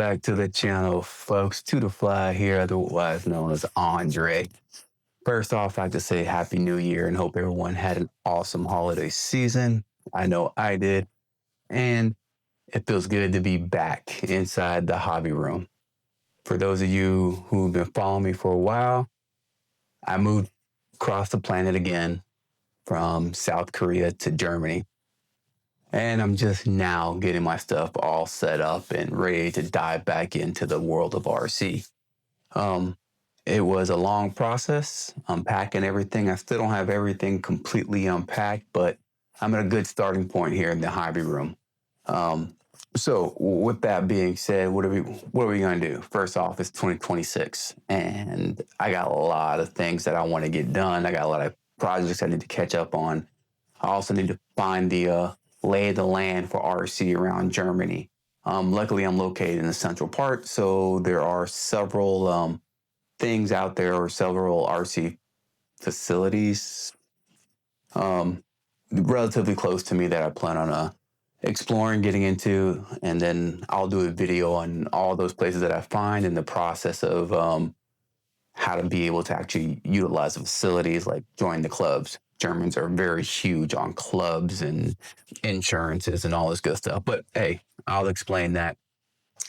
back to the channel, folks. To the Fly here, otherwise known as Andre. First off, I'd like to say Happy New Year and hope everyone had an awesome holiday season. I know I did. And it feels good to be back inside the hobby room. For those of you who've been following me for a while, I moved across the planet again from South Korea to Germany. And I'm just now getting my stuff all set up and ready to dive back into the world of RC. It was a long process, unpacking everything. I still don't have everything completely unpacked, but I'm at a good starting point here in the hobby room. So with that being said, what are we going to do? First off, it's 2026, and I got a lot of things that I want to get done. I got a lot of projects I need to catch up on. I also need to find the lay of the land for RC around Germany. Luckily, I'm located in the central part, so there are several things out there, or several RC facilities relatively close to me that I plan on exploring, getting into, and then I'll do a video on all those places that I find in the process of how to be able to actually utilize the facilities, like join the clubs. Germans are very huge on clubs and insurances and all this good stuff. But hey, I'll explain that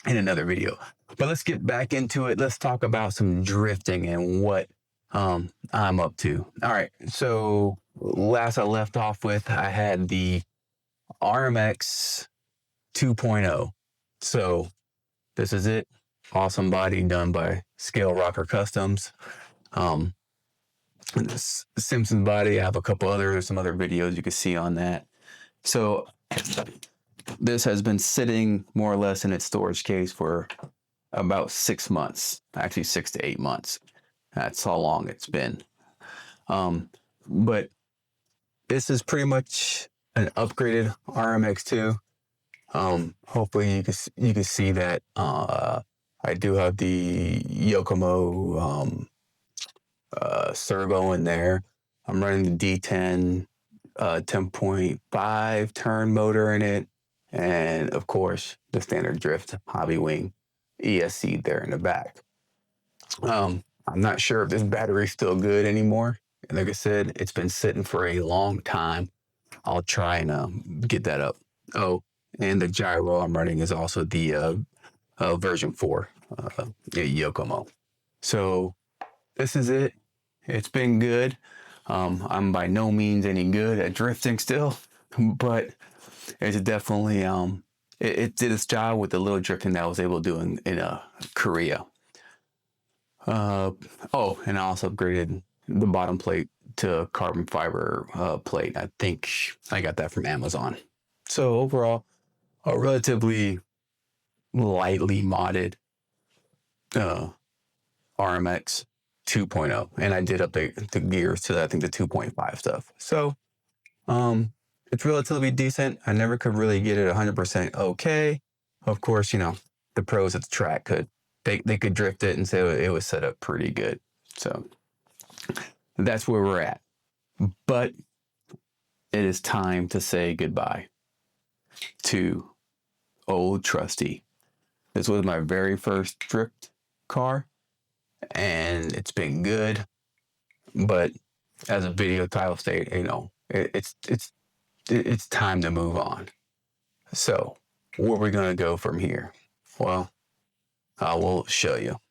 in another video. But let's get back into it. Let's talk about some drifting and what I'm up to. All right. So last I left off with, I had the RMX 2.0. So this is it. Awesome body done by Scale Rocker Customs. This Simpsons body. I have a couple some other videos you can see on that. So this has been sitting more or less in its storage case for about 6 months, actually 6 to 8 months. That's how long it's been. But this is pretty much an upgraded RMX2. Hopefully you can see that I do have the Yokomo servo in there. I'm running the D10 10.5 turn motor in it, and of course the standard drift hobby wing ESC there in the back. I'm not sure if this battery's still good anymore, and like I said, it's been sitting for a long time. I'll try and get that up. Oh, and the gyro I'm running is also the version 4 Yokomo. So this is it. It's been good. I'm by no means any good at drifting still, but it's definitely it did its job with the little drifting that I was able to do in Korea. Oh, and I also upgraded the bottom plate to carbon fiber plate. I think I got that from Amazon. So overall, a relatively lightly modded RMX 2.0, and I did update the gears to I think the 2.5 stuff. So it's relatively decent. I never could really get it 100% okay. Of course, the pros at the track they could drift it and say it was set up pretty good. So that's where we're at. But it is time to say goodbye to old trusty. This was my very first drift car, and it's been good. But as a video title state, it's time to move on. So where are we gonna go from here? Well, I will show you.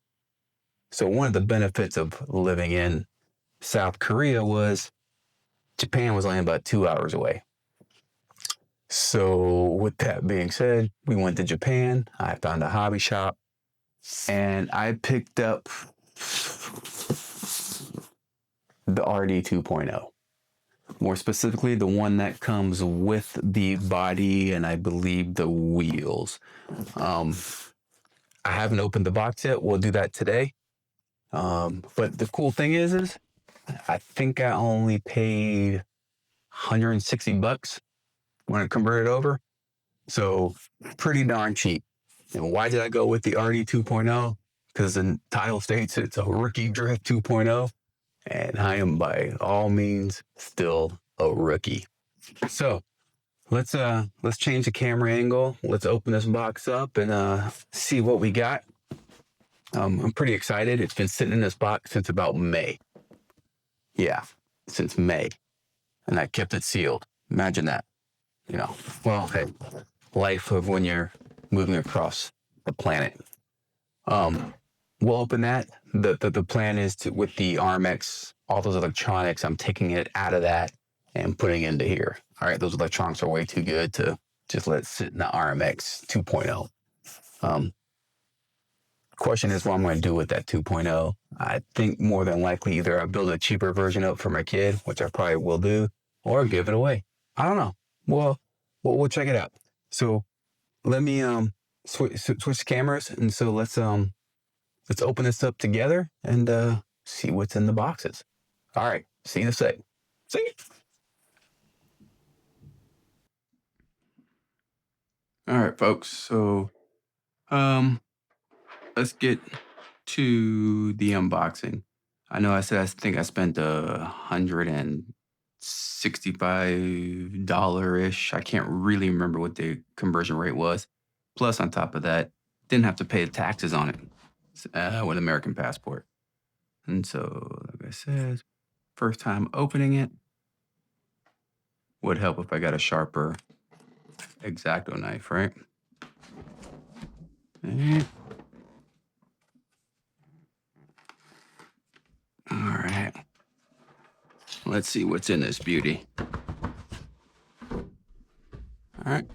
So one of the benefits of living in South Korea was Japan was only about 2 hours away. So with that being said, we went to Japan. I found a hobby shop, and I picked up the RD 2.0. More specifically, the one that comes with the body and I believe the wheels. I haven't opened the box yet. We'll do that today. But the cool thing is I think I only paid $160 when I converted over. So pretty darn cheap. And why did I go with the RD 2.0? Because the title states it's a rookie drift 2.0. And I am by all means still a rookie. So let's change the camera angle. Let's open this box up and see what we got. I'm pretty excited. It's been sitting in this box since about May. Yeah, since May. And I kept it sealed. Imagine that. Well, hey, life of when you're moving across the planet. Um, we'll open that. The plan is to, with the RMX, all those electronics, I'm taking it out of that and putting it into here. All right, those electronics are way too good to just let it sit in the RMX 2.0. Question is what I'm going to do with that 2.0. I think more than likely either I build a cheaper version up for my kid, which I probably will do, or give it away. I don't know. Well, we'll check it out. So let me switch cameras, and so let's open this up together and see what's in the boxes. All right, see you in a sec. See you. All right, folks. So let's get to the unboxing. I know I said I think I spent $165-ish. I can't really remember what the conversion rate was. Plus, on top of that, didn't have to pay the taxes on it with American passport. And so, like I said, first time opening it. Would help if I got a sharper X-Acto knife, right? And, all right. Let's see what's in this beauty. All right.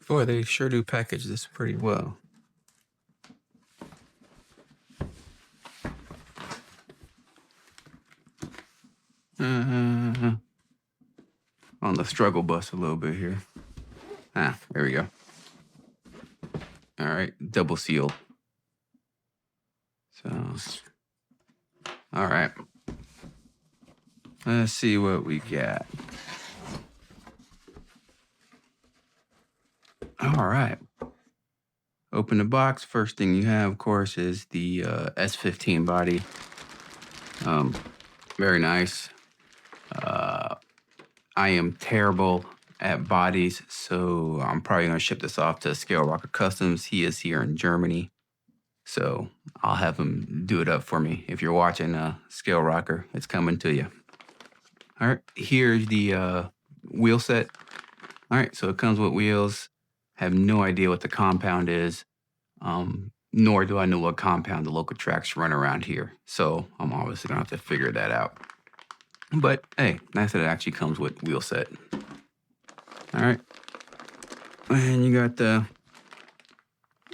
Boy, they sure do package this pretty well. On the struggle bus a little bit here. There we go. All right, double sealed. So, all right. Let's see what we got. All right. Open the box. First thing you have, of course, is the S15 body. Very nice. I am terrible at bodies, so I'm probably going to ship this off to Scale Rocker Customs. He is here in Germany, so I'll have him do it up for me. If you're watching Scale Rocker, it's coming to you. All right, here's the wheel set. All right, so it comes with wheels. Have no idea what the compound is, nor do I know what compound the local tracks run around here. So I'm obviously gonna have to figure that out. But hey, nice that it actually comes with wheel set. All right, and you got the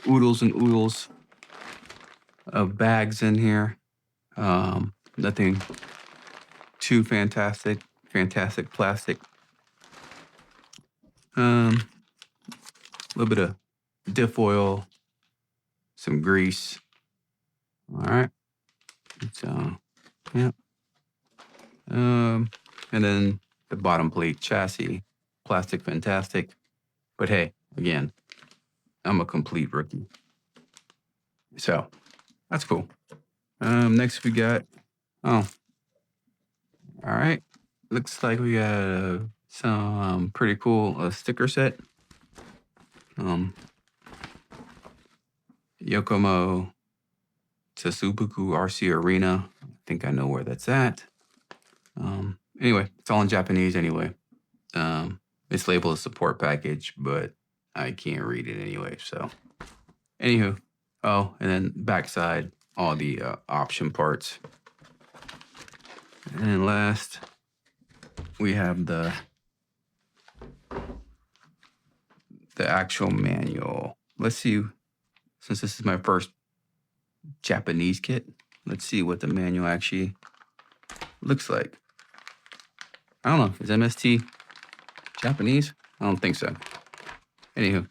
oodles and oodles of bags in here. Nothing too fantastic. Fantastic plastic. A little bit of diff oil, some grease. All right. So, yeah. And then the bottom plate chassis, plastic fantastic. But hey, again, I'm a complete rookie. So that's cool. Next we got, all right. Looks like we got some pretty cool sticker set. Yokomo Tsutsubuku RC Arena. I think I know where that's at. Anyway, it's all in Japanese anyway. It's labeled a support package, but I can't read it anyway. So, anywho, and then backside, all the option parts. And then last, we have the actual manual. Let's see, since this is my first Japanese kit, let's see what the manual actually looks like. I don't know, is MST Japanese? I don't think so. Anywho,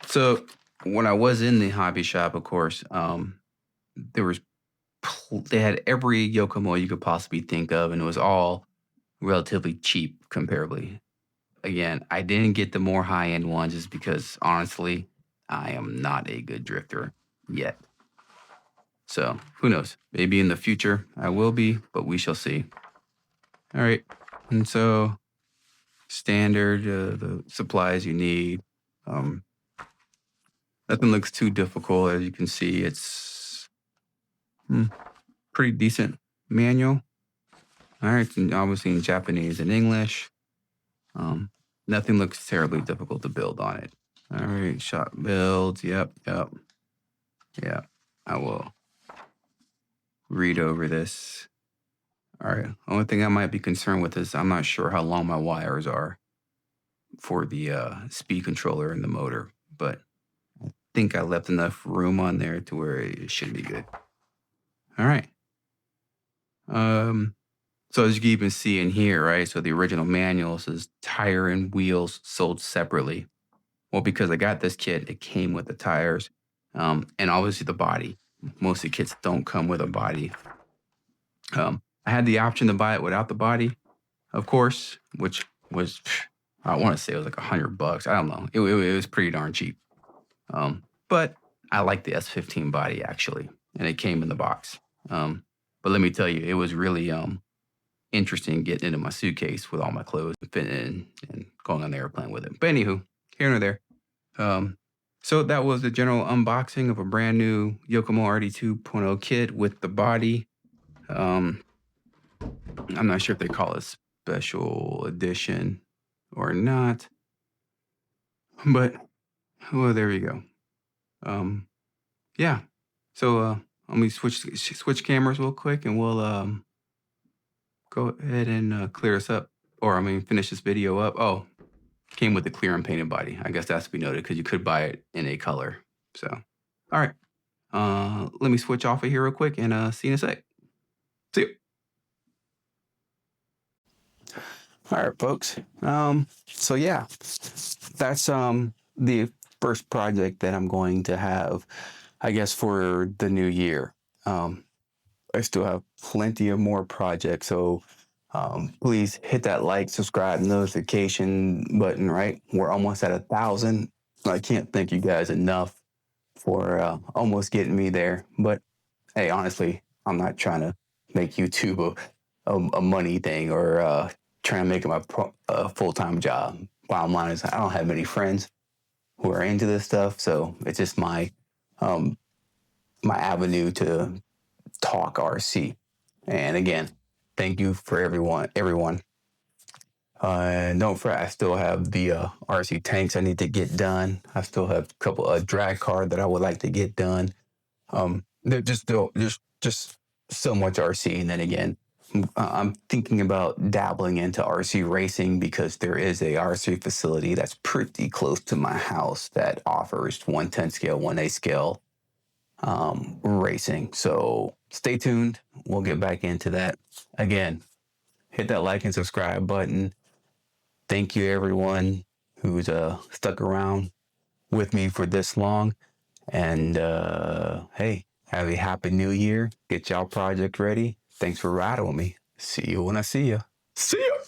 so when I was in the hobby shop, of course, they had every Yokomo you could possibly think of, and it was all relatively cheap comparably. Again, I didn't get the more high-end ones just because, honestly, I am not a good drifter yet. So who knows? Maybe in the future I will be, but we shall see. All right. And so standard, the supplies you need. Nothing looks too difficult. As you can see, it's pretty decent manual. All right. And obviously in Japanese and English. Nothing looks terribly difficult to build on it. All right. Shop builds. Yep. Yeah. I will read over this. All right. Only thing I might be concerned with is I'm not sure how long my wires are for the speed controller and the motor, but I think I left enough room on there to where it should be good. All right. So as you can even see in here, right? So the original manual says tire and wheels sold separately. Well, because I got this kit, it came with the tires, and obviously the body. Most of the kits don't come with a body. I had the option to buy it without the body, of course, which was, I want to say it was like $100. I don't know. It was pretty darn cheap. But I like the S15 body actually, and it came in the box. But let me tell you, it was really interesting getting into my suitcase with all my clothes and fitting in and going on the airplane with it. But anywho, here and there. So that was the general unboxing of a brand new Yokomo RD 2.0 kit with the body. I'm not sure if they call it special edition or not, but well, there you go. Yeah. So let me switch cameras real quick, and we'll go ahead and clear this up, or finish this video up. Oh, came with the clear and painted body. I guess that's to be noted because you could buy it in a color. So, all right. Let me switch off of here real quick and see you in a sec. See you. All right, folks. So yeah, that's the first project that I'm going to have, I guess, for the new year. I still have plenty of more projects, so please hit that like, subscribe, notification button, right? We're almost at 1,000. I can't thank you guys enough for almost getting me there. But hey, honestly, I'm not trying to make YouTube a money thing or trying to make it my full-time job. Bottom line is I don't have many friends who are into this stuff, so it's just my avenue to talk RC. And again, thank you for everyone. Don't forget, I still have the RC tanks I need to get done. I still have a couple of drag card that I would like to get done. They're just so much RC. And then again, I'm thinking about dabbling into RC racing because there is a RC facility that's pretty close to my house that offers 110 scale, 1A scale racing. So stay tuned. We'll get back into that. Again, hit that like and subscribe button. Thank you, everyone who's stuck around with me for this long. And hey, have a happy new year. Get y'all project ready. Thanks for riding with me. See you when I see you. See ya.